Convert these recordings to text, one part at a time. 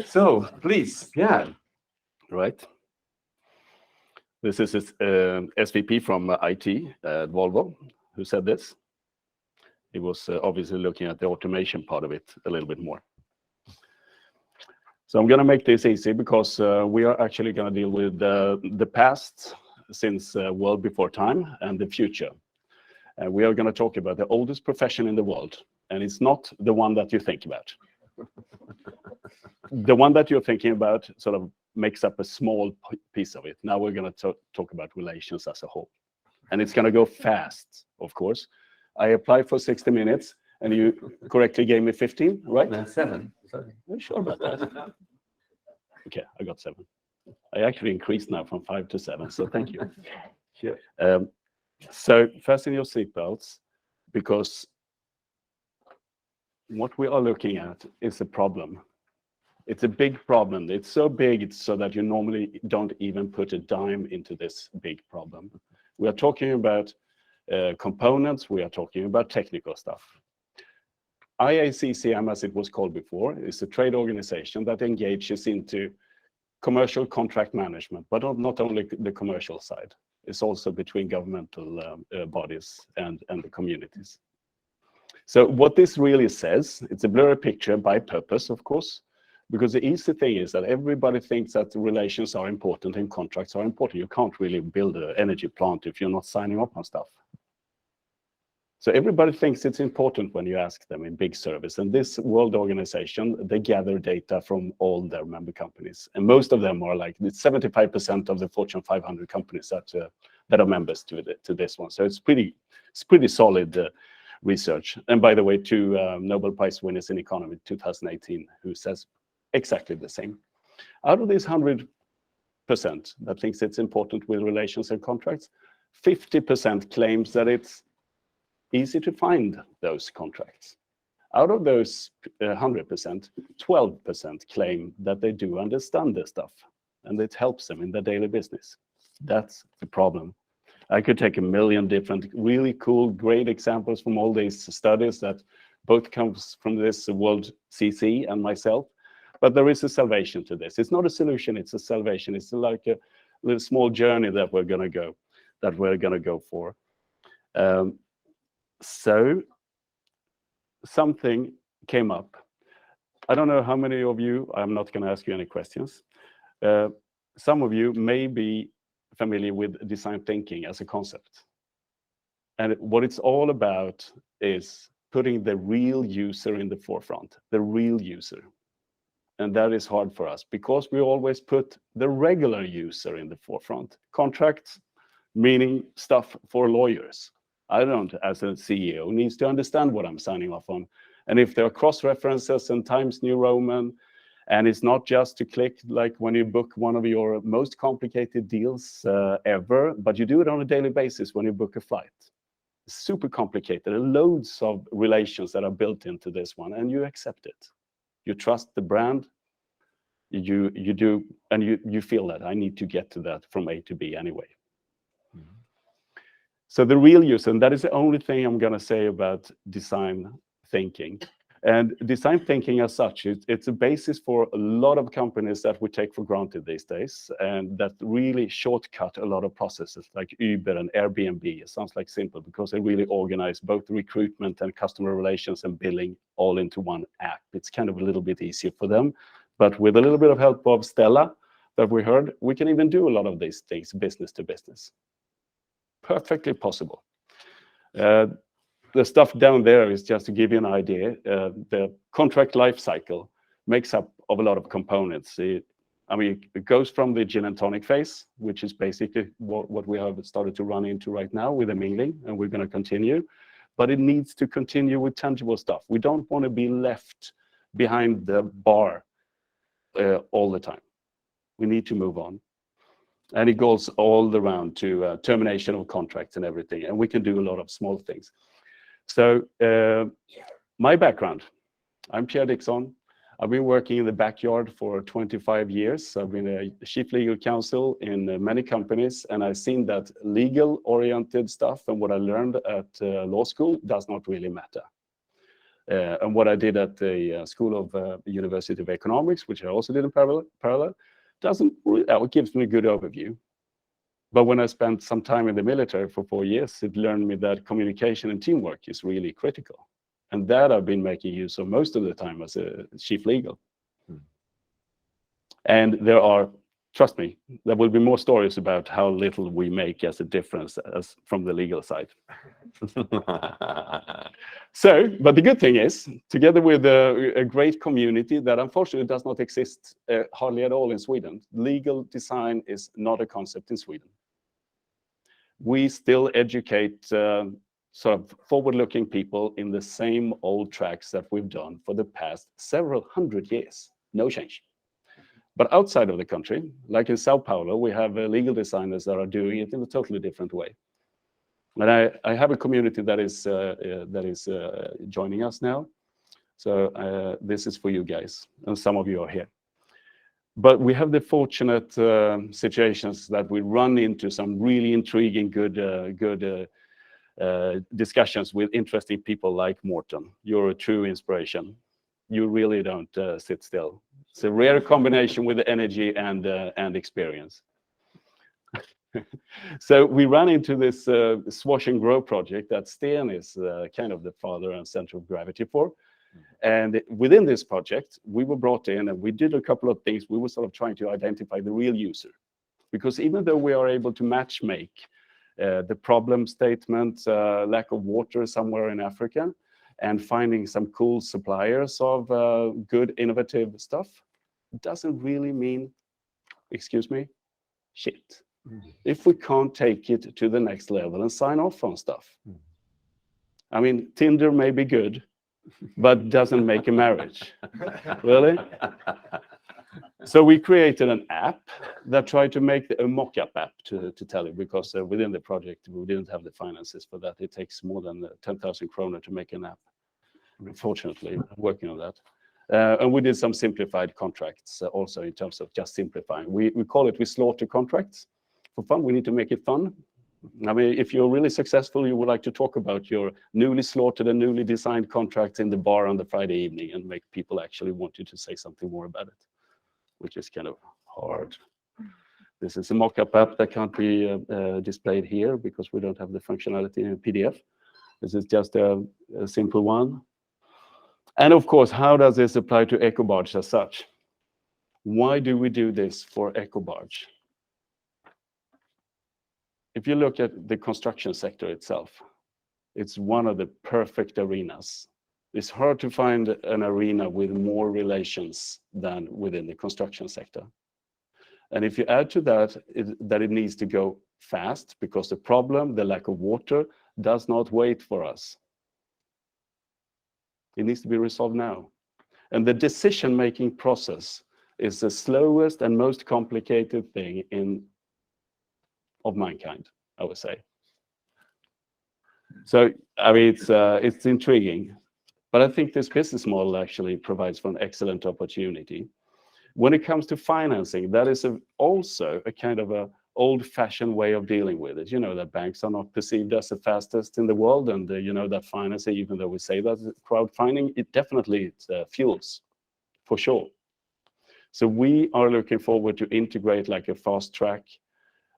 So please, yeah, right. This is SVP from IT at Volvo who said this. He was obviously looking at the automation part of it a little bit more. So I'm going to make this easy because we are actually going to deal with the past since well before time and the future. We are going to talk about the oldest profession in the world, and it's not the one that you think about. The one that you're thinking about sort of makes up a small piece of it. Now we're going to talk about relations as a whole. And it's going to go fast, of course. I applied for 60 minutes, and you correctly gave me 15, right? No, 7. Sorry. Are you sure about that? Okay, I got 7. I actually increased now from 5 to 7, so thank you. Sure. So fasten your seatbelts, because what we are looking at is a problem. It's a big problem. It's so big, it's so that you normally don't even put a dime into this big problem. We are talking about components. We are talking about technical stuff. IACCM, as it was called before, is a trade organization that engages into commercial contract management, but not only the commercial side. It's also between governmental bodies and the communities. So what this really says, it's a blurry picture by purpose, of course, because the easy thing is that everybody thinks that relations are important and contracts are important. You can't really build an energy plant if you're not signing up on stuff. So everybody thinks it's important when you ask them in big service. And this world organization, they gather data from all their member companies. And most of them are like 75% of the Fortune 500 companies that are members to this one. So it's pretty solid research. And by the way, 2 Nobel Prize winners in economy 2018 who says exactly the same. Out of these 100% that thinks it's important with relations and contracts, 50% claims that it's easy to find those contracts. Out of those 100%, 12% claim that they do understand this stuff and it helps them in their daily business. That's the problem. I could take a million different really cool, great examples from all these studies that both comes from this World CC and myself, but there is a salvation to this. It's not a solution, it's a salvation. It's like a little small journey that we're going to go for. So something came up. I don't know how many of you, I'm not going to ask you any questions. Some of you may be familiar with design thinking as a concept. And what it's all about is putting the real user in the forefront, the real user. And that is hard for us because we always put the regular user in the forefront. Contracts, meaning stuff for lawyers. I don't, as a CEO, needs to understand what I'm signing off on. And if there are cross-references and Times New Roman, and it's not just to click like when you book one of your most complicated deals ever, but you do it on a daily basis when you book a flight. It's super complicated, and loads of relations that are built into this one, and you accept it. You trust the brand, you do, and you feel that I need to get to that from A to B anyway. So the real user, and that is the only thing I'm going to say about design thinking. And design thinking as such, it's a basis for a lot of companies that we take for granted these days, and that really shortcut a lot of processes like Uber and Airbnb. It sounds like simple because they really organize both recruitment and customer relations and billing all into one app. It's kind of a little bit easier for them. But with a little bit of help of Stella that we heard, we can even do a lot of these things business to business. Perfectly possible. The stuff down there is just to give you an idea. The contract life cycle makes up of a lot of components. It goes from the gin and tonic phase, which is basically what we have started to run into right now with the mingling, and we're going to continue. But it needs to continue with tangible stuff. We don't want to be left behind the bar all the time. We need to move on. And it goes all around to termination of contracts and everything. And we can do a lot of small things. So my background, I'm Pierre Dicksson. I've been working in the backyard for 25 years. I've been a chief legal counsel in many companies, and I've seen that legal-oriented stuff and what I learned at law school does not really matter. And what I did at the School of University of Economics, which I also did in parallel, it gives me a good overview. But when I spent some time in the military for 4 years, it learned me that communication and teamwork is really critical. And that I've been making use of most of the time as a chief legal. And there are, trust me, there will be more stories about how little we make as a difference as from the legal side. But the good thing is, together with a great community that unfortunately does not exist hardly at all in Sweden, legal design is not a concept in Sweden. We still educate sort of forward-looking people in the same old tracks that we've done for the past several hundred years. No change. But outside of the country, like in Sao Paulo, we have legal designers that are doing it in a totally different way. And I have a community that is joining us now. So this is for you guys, and some of you are here. But we have the fortunate situations that we run into some really intriguing, good discussions with interesting people like Morten. You're a true inspiration. You really don't sit still. It's a rare combination with energy and experience. So we ran into this Swash and Grow project that Sten is kind of the father and center of gravity for. And within this project, we were brought in and we did a couple of things. We were sort of trying to identify the real user. Because even though we are able to match make the problem statement, lack of water somewhere in Africa, and finding some cool suppliers of good innovative stuff, doesn't really mean, excuse me, shit. If we can't take it to the next level and sign off on stuff. I mean, Tinder may be good, but doesn't make a marriage. Really? So we created an app that tried to make a mock-up app to tell you, because within the project, we didn't have the finances for that. It takes more than 10,000 kronor to make an app. Unfortunately, working on that. And we did some simplified contracts also in terms of just simplifying. We call it, we slaughter contracts for fun. We need to make it fun. I mean, if you're really successful, you would like to talk about your newly slaughtered and newly designed contracts in the bar on the Friday evening and make people actually want you to say something more about it, which is kind of hard. This is a mock-up app that can't be displayed here because we don't have the functionality in a PDF. This is just a simple one. And of course, how does this apply to Ecobarge as such? Why do we do this for Ecobarge? If you look at the construction sector itself, it's one of the perfect arenas. It's hard to find an arena with more relations than within the construction sector. And if you add to that, that it needs to go fast because the problem, the lack of water, does not wait for us. It needs to be resolved now. And the decision-making process is the slowest and most complicated thing of mankind, I would say. So, I mean, it's intriguing, but I think this business model actually provides for an excellent opportunity. When it comes to financing, that is also a kind of a old-fashioned way of dealing with it. You know that banks are not perceived as the fastest in the world, and you know that financing, even though we say that crowdfunding, it definitely fuels, for sure. So we are looking forward to integrate like a fast track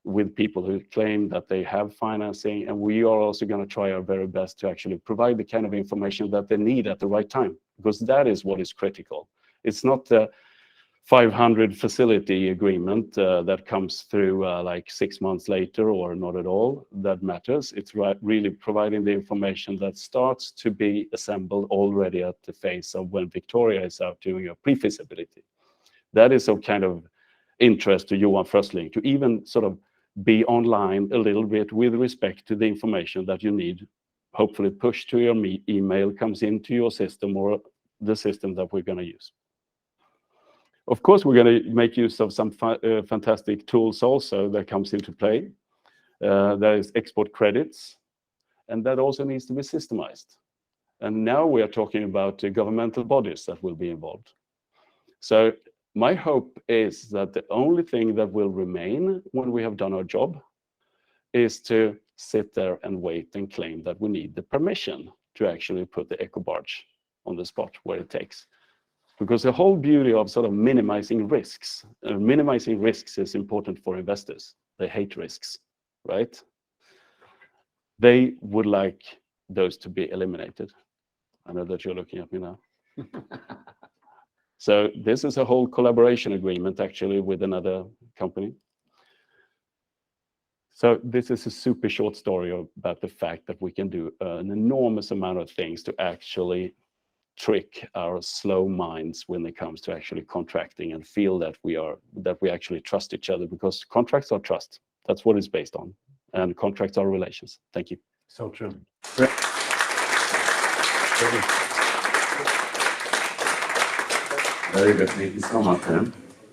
with people who claim that they have financing, and we are also going to try our very best to actually provide the kind of information that they need at the right time, because that is what is critical. It's not the 500 facility agreement that comes through like 6 months later or not at all that matters. It's really providing the information that starts to be assembled already at the phase of when Victoria is out doing a pre-feasibility. That is of kind of interest to Johan Frösling, to even sort of be online a little bit with respect to the information that you need, hopefully pushed to your email, comes into your system or the system that we're going to use. Of course, we're going to make use of some fantastic tools also that comes into play. There is export credits, and that also needs to be systemized. And now we are talking about governmental bodies that will be involved. So my hope is that the only thing that will remain when we have done our job is to sit there and wait and claim that we need the permission to actually put the Ecobarge on the spot where it takes. Because the whole beauty of sort of minimizing risks is important for investors. They hate risks, right? They would like those to be eliminated. I know that you're looking at me now. So this is a whole collaboration agreement actually with another company. So this is a super short story about the fact that we can do an enormous amount of things to actually trick our slow minds when it comes to actually contracting and feel that we actually trust each other, because contracts are trust. That's what it's based on. And contracts are relations. Thank you. So true. Very good. Thank you so much, man.